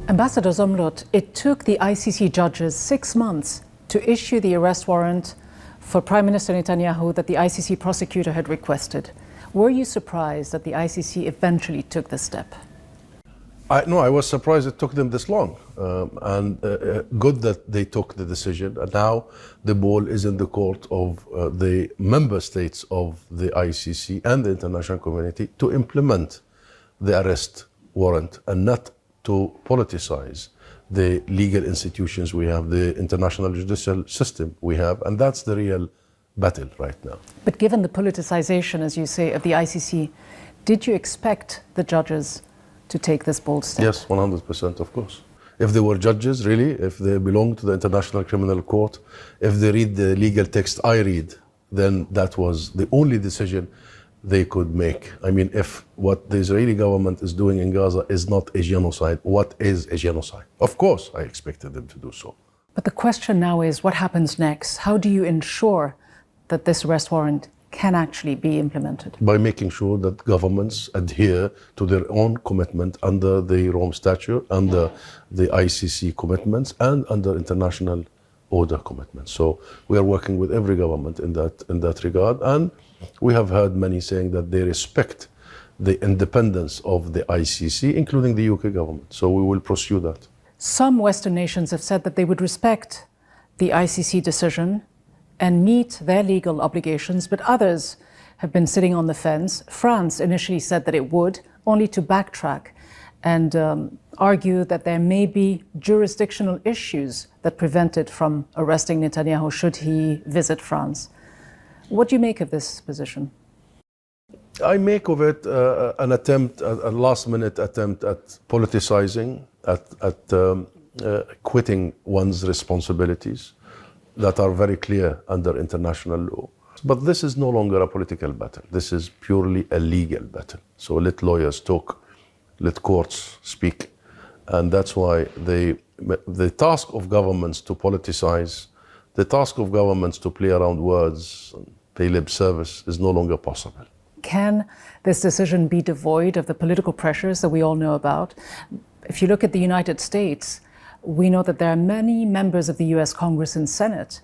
Ambassador Zomlot, it took the ICC judges 6 months to issue the arrest warrant for Prime Minister Netanyahu that the ICC prosecutor had requested. Were you surprised that the ICC eventually took this step? No, I was surprised it took them this long. Good that they took the decision. And now the ball is in the court of the member states of the ICC and the international community to implement the arrest warrant and not to politicize the legal institutions we have, the international judicial system we have. And that's the real battle right now. But given the politicization, as you say, of the ICC, did you expect the judges to take this bold step? Yes, 100%, of course. If they were judges, really, if they belong to the International Criminal Court, if they read the legal text I read, then that was the only decision they could make. I mean, if what the Israeli government is doing in Gaza is not a genocide, what is a genocide? Of course, I expected them to do so. But the question now is, what happens next? How do you ensure that this arrest warrant can actually be implemented? By making sure that governments adhere to their own commitment under the Rome Statute, under the ICC commitments, and under international order commitments. So we are working with every government in that regard, and we have heard many saying that they respect the independence of the ICC, including the UK government. So we will pursue that. Some Western nations have said that they would respect the ICC decision and meet their legal obligations, but others have been sitting on the fence. France initially said that it would, only to backtrack and argue that there may be jurisdictional issues that prevent it from arresting Netanyahu should he visit France. What do you make of this position? I make of it an attempt, a last-minute attempt at politicizing, at quitting one's responsibilities that are very clear under international law. But this is no longer a political battle. This is purely a legal battle. So let lawyers talk, let courts speak. And that's why the task of governments to politicize, the task of governments to play around words and pay lip service is no longer possible. Can this decision be devoid of the political pressures that we all know about? If you look at the United States, we know that there are many members of the US Congress and Senate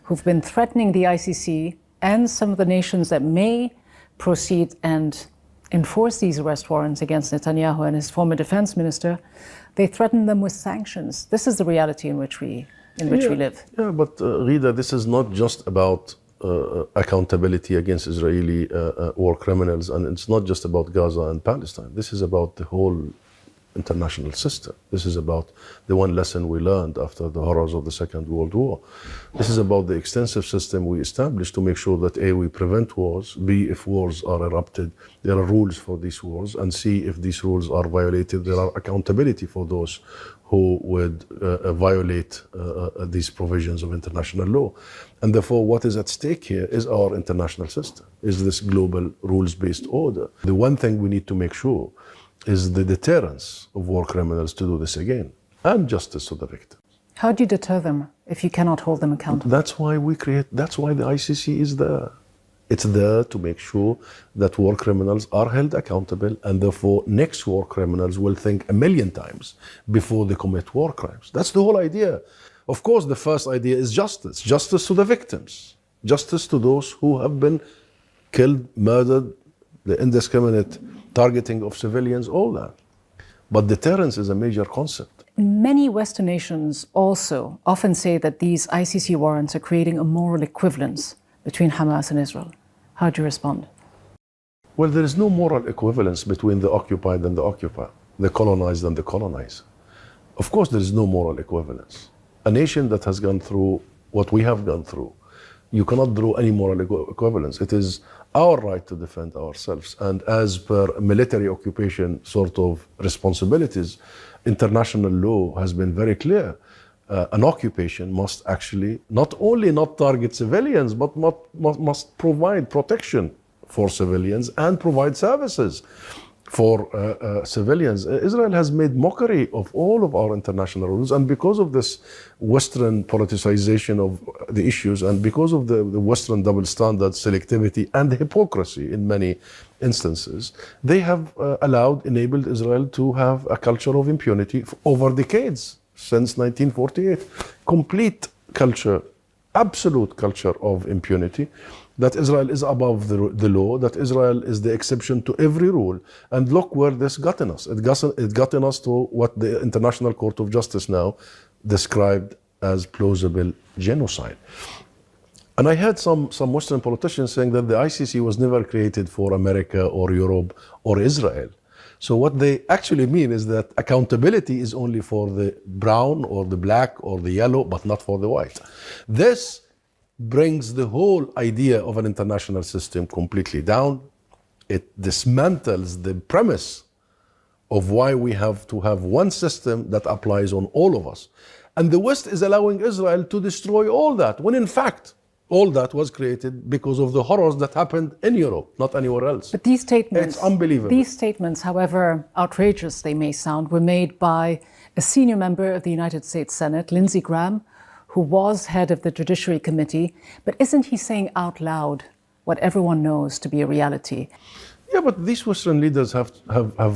who've been threatening the ICC and some of the nations that may proceed and enforce these arrest warrants against Netanyahu and his former defense minister. They threaten them with sanctions. This is the reality in which we live. Yeah, but Rida, this is not just about accountability against Israeli war criminals, and it's not just about Gaza and Palestine. This is about the whole international system. This is about the one lesson we learned after the horrors of the Second World War. This is about the extensive system we established to make sure that A, we prevent wars, B, if wars are erupted, there are rules for these wars, and C, if these rules are violated, there are accountability for those who would violate these provisions of international law. And therefore, what is at stake here is our international system, is this global rules-based order. The one thing we need to make sure is the deterrence of war criminals to do this again, and justice to the victims. How do you deter them if you cannot hold them accountable? That's why that's why the ICC is there. It's there to make sure that war criminals are held accountable, and therefore next war criminals will think a million times before they commit war crimes. That's the whole idea. Of course, the first idea is justice. Justice to the victims. Justice to those who have been killed, murdered, the indiscriminate targeting of civilians, all that. But deterrence is a major concept. Many Western nations also often say that these ICC warrants are creating a moral equivalence between Hamas and Israel. How do you respond? Well, there is no moral equivalence between the occupied and the occupier, the colonized and the colonizer. Of course, there is no moral equivalence. A nation that has gone through what we have gone through, you cannot draw any moral equivalence. It is our right to defend ourselves. And as per military occupation sort of responsibilities, international law has been very clear. An occupation must actually not only not target civilians, but must provide protection for civilians and provide services for civilians. Israel has made mockery of all of our international rules, and because of this Western politicization of the issues, and because of the Western double standard, selectivity, and hypocrisy in many instances, they have enabled Israel to have a culture of impunity over decades, since 1948. Complete culture, absolute culture of impunity, that Israel is above the law, that Israel is the exception to every rule. And look where this gotten us. It gotten us to what the International Court of Justice now described as plausible genocide. And I heard some Western politicians saying that the ICC was never created for America or Europe or Israel. So what they actually mean is that accountability is only for the brown or the black or the yellow, but not for the white. This brings the whole idea of an international system completely down. It dismantles the premise of why we have to have one system that applies on all of us. And the West is allowing Israel to destroy all that, when in fact, all that was created because of the horrors that happened in Europe, not anywhere else. But these statements, it's unbelievable. These statements, however outrageous they may sound, were made by a senior member of the United States Senate, Lindsey Graham, who was head of the Judiciary Committee. But isn't he saying out loud what everyone knows to be a reality? Yeah, but these Western leaders have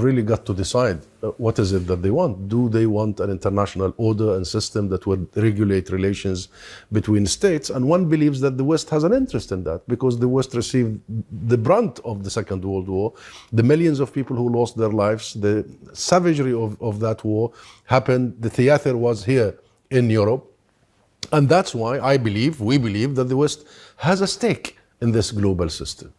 really got to decide what is it that they want. Do they want an international order and system that would regulate relations between states? And one believes that the West has an interest in that, because the West received the brunt of the Second World War, the millions of people who lost their lives, the savagery of that war happened, the theater was here in Europe. And that's why we believe that the West has a stake in this global system.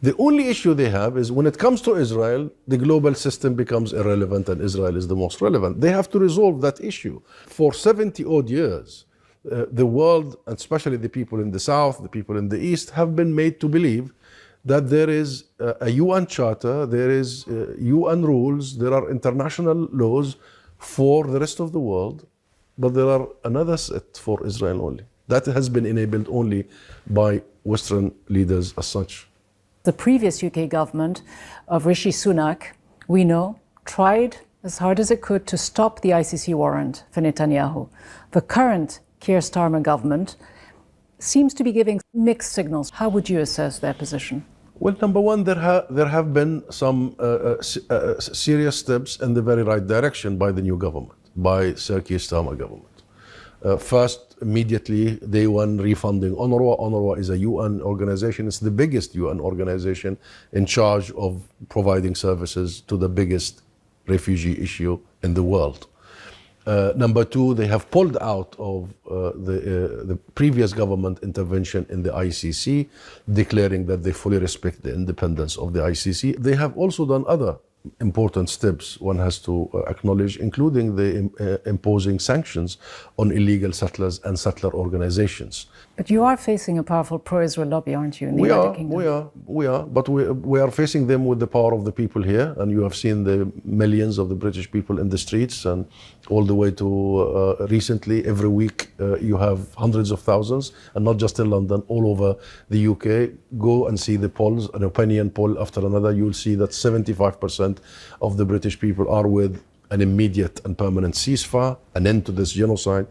The only issue they have is when it comes to Israel, the global system becomes irrelevant and Israel is the most relevant. They have to resolve that issue. For 70 odd years, the world, and especially the people in the South, the people in the East, have been made to believe that there is a UN charter, there is UN rules, there are international laws for the rest of the world, but there are another set for Israel only. That has been enabled only by Western leaders as such. The previous UK government of Rishi Sunak, we know, tried as hard as it could to stop the ICC warrant for Netanyahu. The current Keir Starmer government seems to be giving mixed signals. How would you assess their position? Well, number one, there have been some serious steps in the very right direction by the new government, by Sir Keir Starmer government. First, immediately, day one, refunding UNRWA. UNRWA is a UN organization. It's the biggest UN organization in charge of providing services to the biggest refugee issue in the world. Number two, they have pulled out of the previous government intervention in the ICC, declaring that they fully respect the independence of the ICC. They have also done other important steps, one has to acknowledge, including the imposing sanctions on illegal settlers and settler organizations. But you are facing a powerful pro-Israel lobby, aren't you, in the United Kingdom? We are, but we are facing them with the power of the people here, and you have seen the millions of the British people in the streets, and all the way to recently, every week you have hundreds of thousands, and not just in London, all over the UK. Go and see the polls, an opinion poll after another, you'll see that 75% of the British people are with an immediate and permanent ceasefire, an end to this genocide.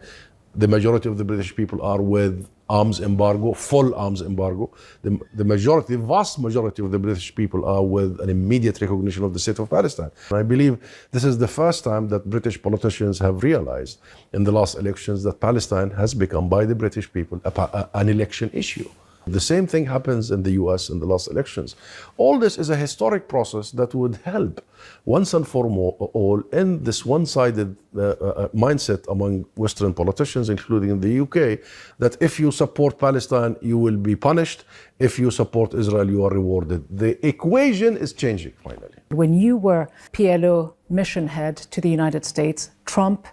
The majority of the British people are with arms embargo, full arms embargo. The vast majority of the British people are with an immediate recognition of the state of Palestine. I believe this is the first time that British politicians have realized in the last elections that Palestine has become, by the British people, an election issue. The same thing happens in the US in the last elections. All this is a historic process that would help once and for all in this one-sided mindset among Western politicians, including in the UK, that if you support Palestine, you will be punished. If you support Israel, you are rewarded. The equation is changing finally. When you were PLO mission head to the United States, Trump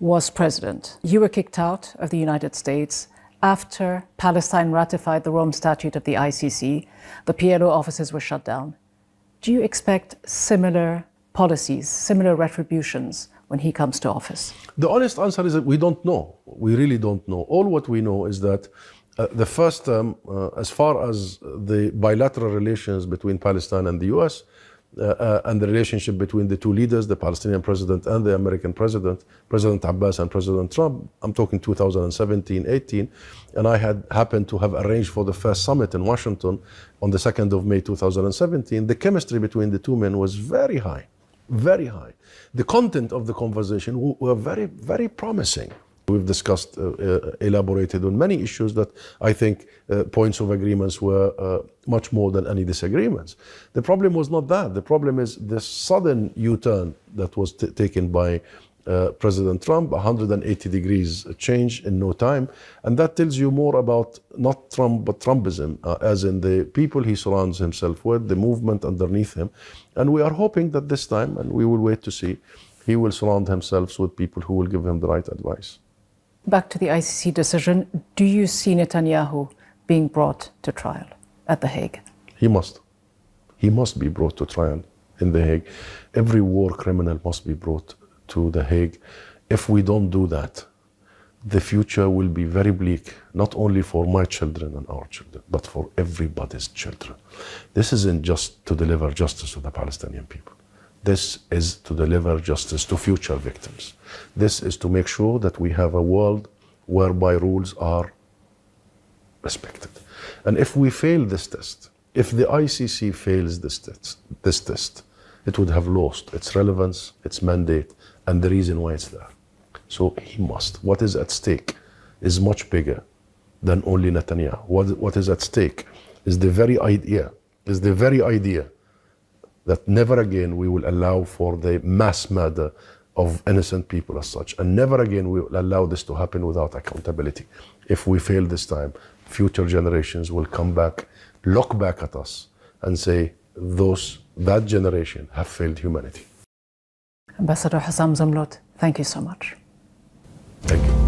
was president. You were kicked out of the United States after Palestine ratified the Rome Statute of the ICC. The PLO offices were shut down. Do you expect similar policies, similar retributions when he comes to office? The honest answer is that we don't know. We really don't know. All what we know is that the first term, as far as the bilateral relations between Palestine and the US, and the relationship between the two leaders, the Palestinian president and the American president, President Abbas and President Trump. I'm talking 2017-18, and I had happened to have arranged for the first summit in Washington on the 2nd of May 2017. The chemistry between the two men was very high, very high. The content of the conversation were very, very promising. We've discussed, elaborated on many issues that I think points of agreements were much more than any disagreements. The problem was not that. The problem is the sudden U-turn that was taken by President Trump, 180 degrees change in no time. And that tells you more about not Trump, but Trumpism, as in the people he surrounds himself with, the movement underneath him. And we are hoping that this time, and we will wait to see, he will surround himself with people who will give him the right advice. Back to the ICC decision, do you see Netanyahu being brought to trial at The Hague? He must. He must be brought to trial in The Hague. Every war criminal must be brought to The Hague. If we don't do that, the future will be very bleak, not only for my children and our children, but for everybody's children. This isn't just to deliver justice to the Palestinian people. This is to deliver justice to future victims. This is to make sure that we have a world whereby rules are respected. And if we fail this test, if the ICC fails this test, it would have lost its relevance, its mandate, and the reason why it's there. So he must. What is at stake is much bigger than only Netanyahu. What is at stake is the very idea that never again we will allow for the mass murder of innocent people as such. And never again we will allow this to happen without accountability. If we fail this time, future generations will come back, look back at us and say, that generation have failed humanity. Ambassador Husam Zomlot, thank you so much. Thank you.